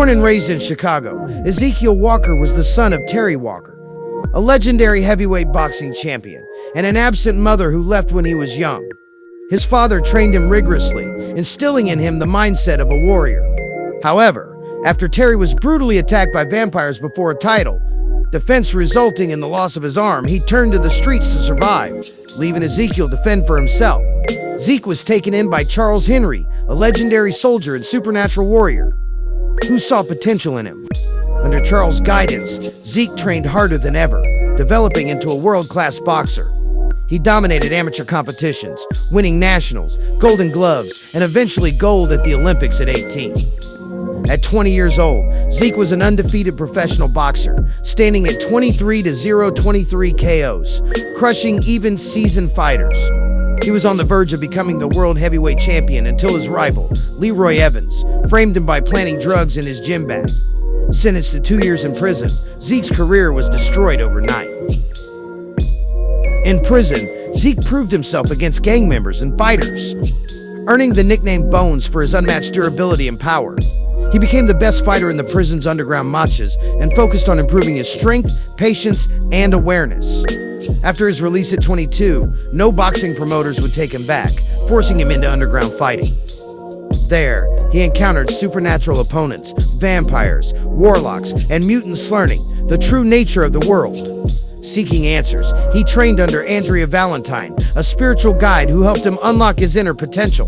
Born and raised in Chicago, Ezekiel Walker was the son of Terry Walker, a legendary heavyweight boxing champion, and an absent mother who left when he was young. His father trained him rigorously, instilling in him the mindset of a warrior. However, after Terry was brutally attacked by vampires before a title defense resulting in the loss of his arm, he turned to the streets to survive, leaving Ezekiel to fend for himself. Zeke was taken in by Charles Henry, a legendary soldier and supernatural warrior, who saw potential in him. Under Charles' guidance, Zeke trained harder than ever, developing into a world-class boxer. He dominated amateur competitions, winning nationals, golden gloves, and eventually gold at the Olympics at 18. At 20 years old, Zeke was an undefeated professional boxer, standing at 23-0-23 KOs, crushing even seasoned fighters. He was on the verge of becoming the world heavyweight champion until his rival, Leroy Evans, framed him by planting drugs in his gym bag. Sentenced to 2 years in prison, Zeke's career was destroyed overnight. In prison, Zeke proved himself against gang members and fighters, earning the nickname Bones for his unmatched durability and power. He became the best fighter in the prison's underground matchas and focused on improving his strength, patience, and awareness. After his release at 22, no boxing promoters would take him back, forcing him into underground fighting. There, he encountered supernatural opponents, vampires, warlocks, and mutants, learning the true nature of the world. Seeking answers, he trained under Andrea Valentine, a spiritual guide who helped him unlock his inner potential.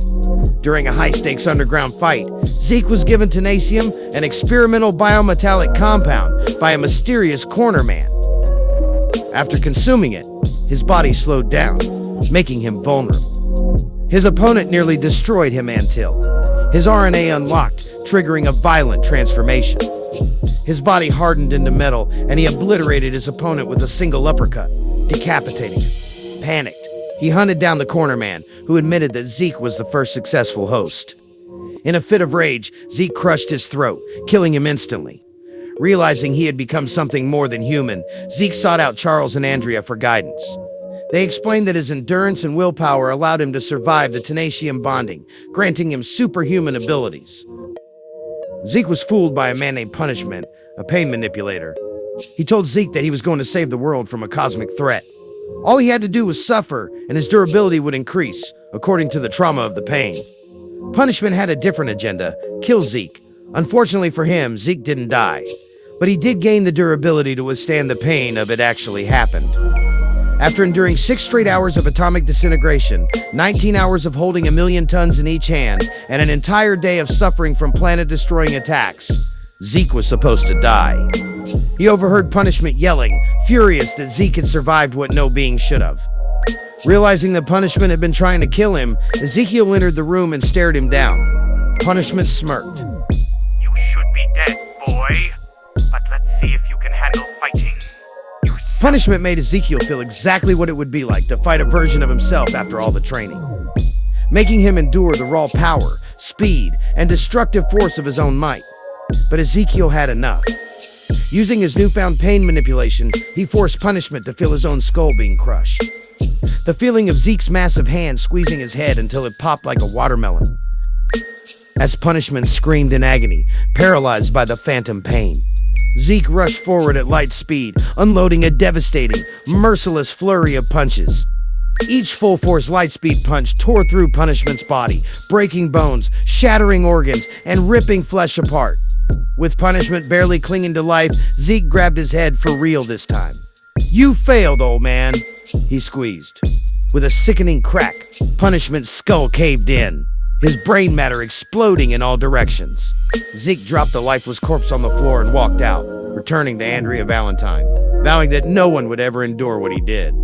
During a high-stakes underground fight, Zeke was given tenacium, an experimental biometallic compound, by a mysterious corner man. After consuming it, his body slowed down, making him vulnerable. His opponent nearly destroyed him until his RNA unlocked, triggering a violent transformation. His body hardened into metal, and he obliterated his opponent with a single uppercut, decapitating him. Panicked, he hunted down the corner man, who admitted that Zeke was the first successful host. In a fit of rage, Zeke crushed his throat, killing him instantly. Realizing he had become something more than human, Zeke sought out Charles and Andrea for guidance. They explained that his endurance and willpower allowed him to survive the tenacium bonding, granting him superhuman abilities. Zeke was fooled by a man named Punishment, a pain manipulator. He told Zeke that he was going to save the world from a cosmic threat. All he had to do was suffer, and his durability would increase, according to the trauma of the pain. Punishment had a different agenda: kill Zeke. Unfortunately for him, Zeke didn't die, but he did gain the durability to withstand the pain of it actually happened. After enduring 6 straight hours of atomic disintegration, 19 hours of holding 1,000,000 tons in each hand, and an entire day of suffering from planet-destroying attacks, Zeke was supposed to die. He overheard Punishment yelling, furious that Zeke had survived what no being should have. Realizing that Punishment had been trying to kill him, Ezekiel entered the room and stared him down. Punishment smirked. "You should be dead, boy. But let's see if you can handle fighting." Punishment made Ezekiel feel exactly what it would be like to fight a version of himself after all the training, making him endure the raw power, speed, and destructive force of his own might. But Ezekiel had enough. Using his newfound pain manipulation, he forced Punishment to feel his own skull being crushed. The feeling of Zeke's massive hand squeezing his head until it popped like a watermelon. As Punishment screamed in agony, paralyzed by the phantom pain, Zeke rushed forward at light speed, unloading a devastating, merciless flurry of punches. Each full-force light-speed punch tore through Punishment's body, breaking bones, shattering organs, and ripping flesh apart. With Punishment barely clinging to life, Zeke grabbed his head for real this time. "You failed, old man," he squeezed. With a sickening crack, Punishment's skull caved in, his brain matter exploding in all directions. Zeke dropped the lifeless corpse on the floor and walked out, returning to Andrea Valentine, vowing that no one would ever endure what he did.